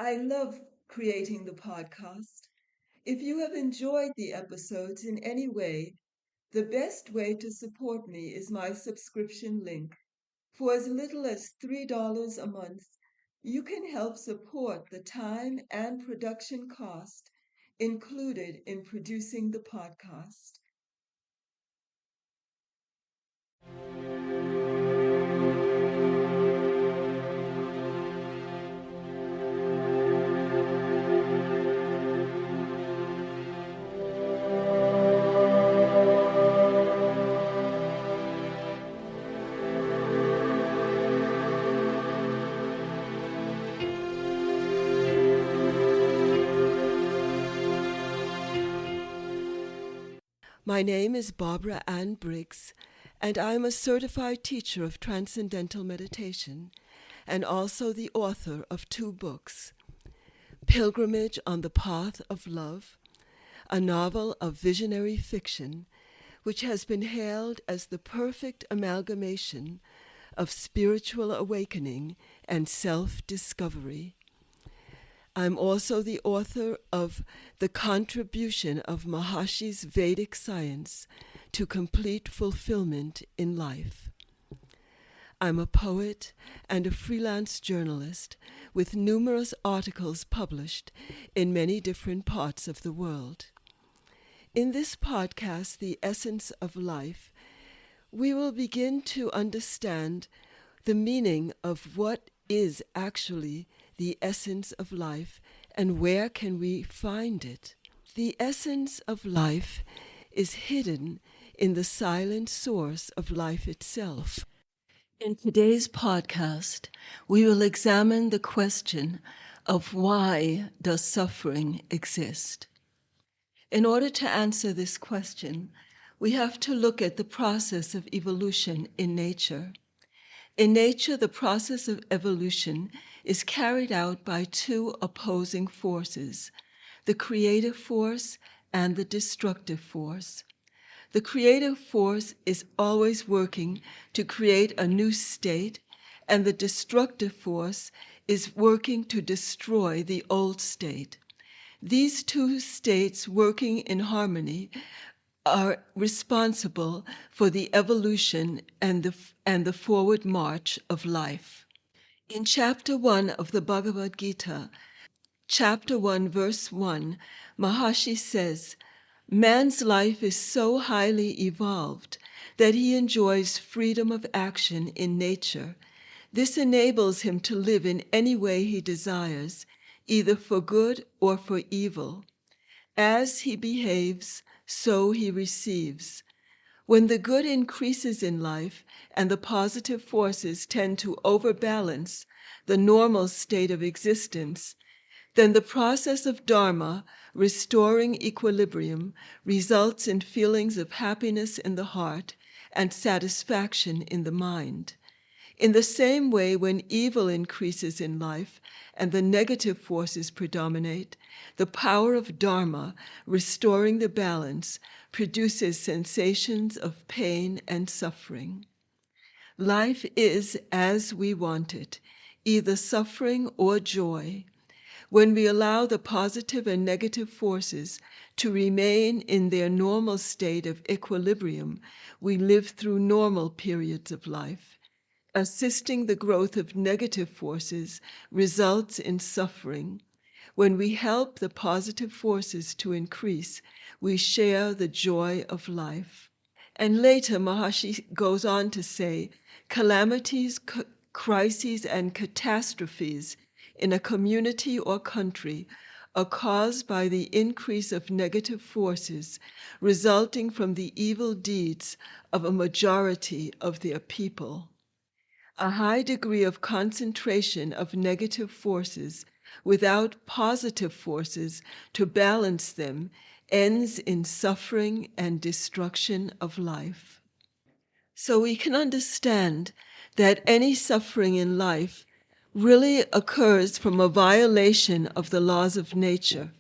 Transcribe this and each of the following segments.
I love creating the podcast. If you have enjoyed the episodes in any way, the best way to support me is my subscription link. For as little as $3 a month, you can help support the time and production cost included in producing the podcast. My name is Barbara Ann Briggs, and I am a certified teacher of Transcendental Meditation and also the author of 2 books, Pilgrimage on the Path of Love, a novel of visionary fiction which has been hailed as the perfect amalgamation of spiritual awakening and self-discovery. I'm also the author of The Contribution of Maharshi's Vedic Science to Complete Fulfillment in Life. I'm a poet and a freelance journalist with numerous articles published in many different parts of the world. In this podcast, The Essence of Life, we will begin to understand the meaning of what is actually the essence of life and where can we find it. The essence of life is hidden in the silent source of life itself. In today's podcast, we will examine the question of why does suffering exist? In order to answer this question, we have to look at the process of evolution in nature. In nature, the process of evolution is carried out by 2 opposing forces, the creative force and the destructive force. The creative force is always working to create a new state, and the destructive force is working to destroy the old state. These 2 states working in harmony are responsible for the evolution and the forward march of life. In chapter 1 of the Bhagavad Gita, chapter 1, verse 1, Maharshi says, "Man's life is so highly evolved that he enjoys freedom of action in nature. This enables him to live in any way he desires, either for good or for evil. As he behaves, so he receives. When the good increases in life and the positive forces tend to overbalance the normal state of existence, then the process of Dharma, restoring equilibrium, results in feelings of happiness in the heart and satisfaction in the mind. In the same way, when evil increases in life and the negative forces predominate, the power of Dharma, restoring the balance, produces sensations of pain and suffering. Life is as we want it, either suffering or joy. When we allow the positive and negative forces to remain in their normal state of equilibrium, we live through normal periods of life. Assisting the growth of negative forces results in suffering. When we help the positive forces to increase, we share the joy of life." And later, Maharshi goes on to say, calamities, crises, and catastrophes in a community or country are caused by the increase of negative forces resulting from the evil deeds of a majority of their people. A high degree of concentration of negative forces without positive forces to balance them ends in suffering and destruction of life. So we can understand that any suffering in life really occurs from a violation of the laws of nature.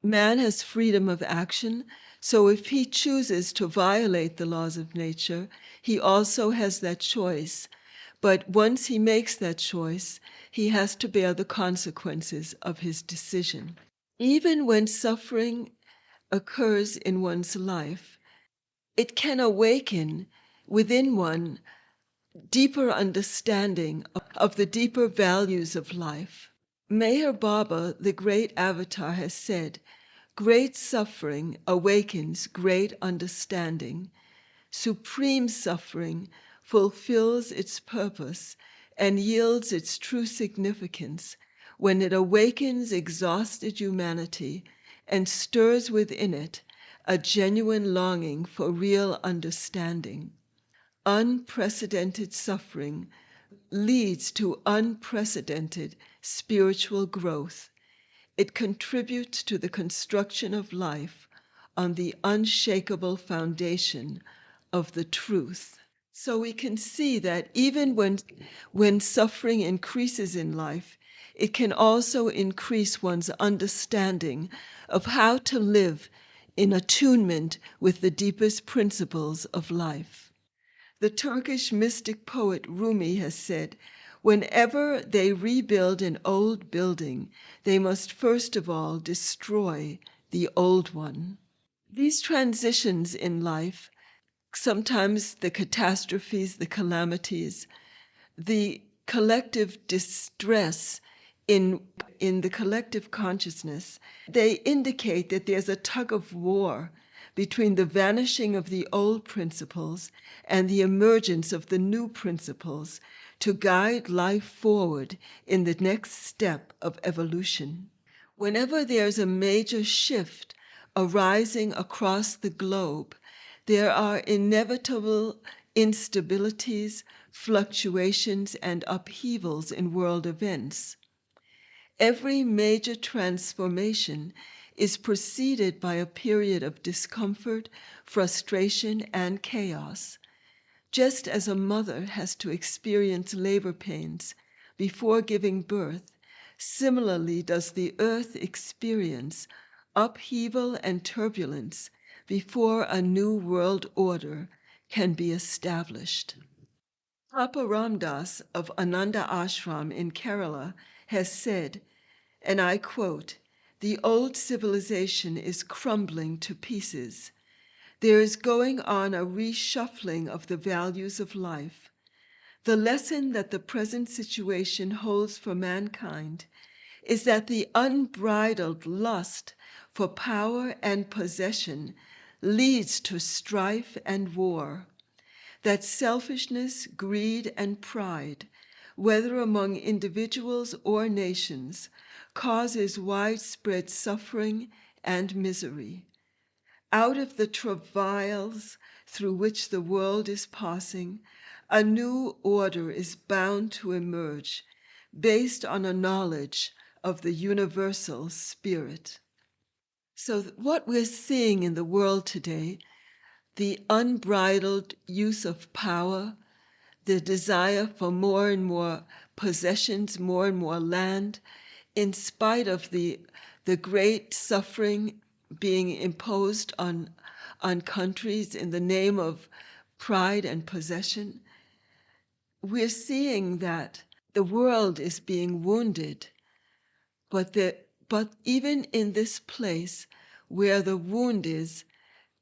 Man has freedom of action, so if he chooses to violate the laws of nature, he also has that choice. But once he makes that choice, he has to bear the consequences of his decision. Even when suffering occurs in one's life, it can awaken within one deeper understanding of the deeper values of life. Meher Baba, the great avatar, has said, "Great suffering awakens great understanding. Supreme suffering fulfills its purpose and yields its true significance when it awakens exhausted humanity and stirs within it a genuine longing for real understanding. Unprecedented suffering leads to unprecedented spiritual growth. It contributes to the construction of life on the unshakable foundation of the truth." So we can see that even when suffering increases in life, it can also increase one's understanding of how to live in attunement with the deepest principles of life. The Turkish mystic poet Rumi has said, "Whenever they rebuild an old building, they must first of all destroy the old one." These transitions in life, sometimes the catastrophes, the calamities, the collective distress in the collective consciousness, they indicate that there's a tug of war between the vanishing of the old principles and the emergence of the new principles to guide life forward in the next step of evolution. Whenever there's a major shift arising across the globe, there are inevitable instabilities, fluctuations, and upheavals in world events. Every major transformation is preceded by a period of discomfort, frustration, and chaos. Just as a mother has to experience labor pains before giving birth, similarly does the earth experience upheaval and turbulence before a new world order can be established. Papa Ramdas of Ananda Ashram in Kerala has said, and I quote, "The old civilization is crumbling to pieces. There is going on a reshuffling of the values of life. The lesson that the present situation holds for mankind is that the unbridled lust for power and possession leads to strife and war, that selfishness, greed, and pride, whether among individuals or nations, causes widespread suffering and misery. Out of the travails through which the world is passing, a new order is bound to emerge based on a knowledge of the universal spirit." So what we're seeing in the world today, the unbridled use of power, the desire for more and more possessions, more and more land, in spite of the great suffering being imposed on countries in the name of pride and possession, we're seeing that the world is being wounded, but even in this place where the wound is,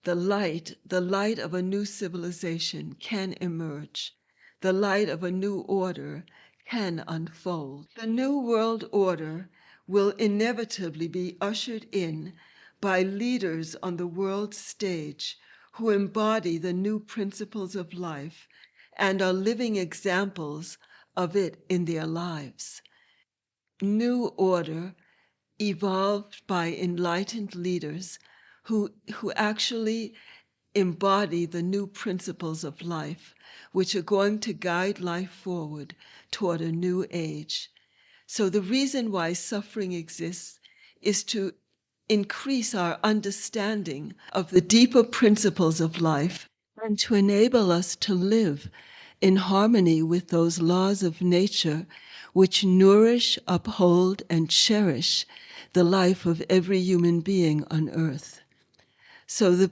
the light of a new civilization can emerge. The light of a new order can unfold. The new world order will inevitably be ushered in by leaders on the world stage who embody the new principles of life and are living examples of it in their lives. New order evolved by enlightened leaders who actually embody the new principles of life, which are going to guide life forward toward a new age. So the reason why suffering exists is to increase our understanding of the deeper principles of life and to enable us to live in harmony with those laws of nature which nourish, uphold, and cherish the life of every human being on earth. So the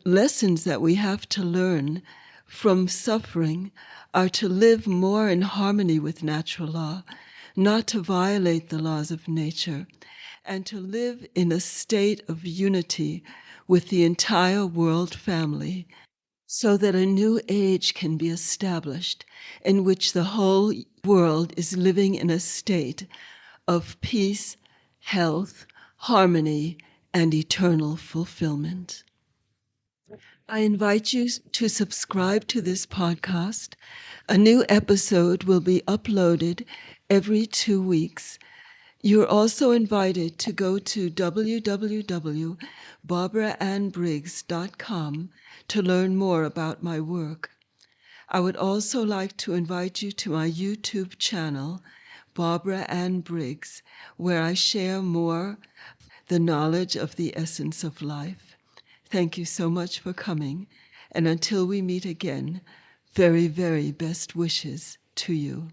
lessons that we have to learn from suffering are to live more in harmony with natural law, not to violate the laws of nature, and to live in a state of unity with the entire world family, so that a new age can be established in which the whole world is living in a state of peace, health, harmony, and eternal fulfillment. I invite you to subscribe to this podcast. A new episode will be uploaded every 2 weeks. You're also invited to go to www.barbaraannbriggs.com to learn more about my work. I would also like to invite you to my YouTube channel, Barbara Ann Briggs, where I share more the knowledge of the essence of life. Thank you so much for coming, and until we meet again, very, very best wishes to you.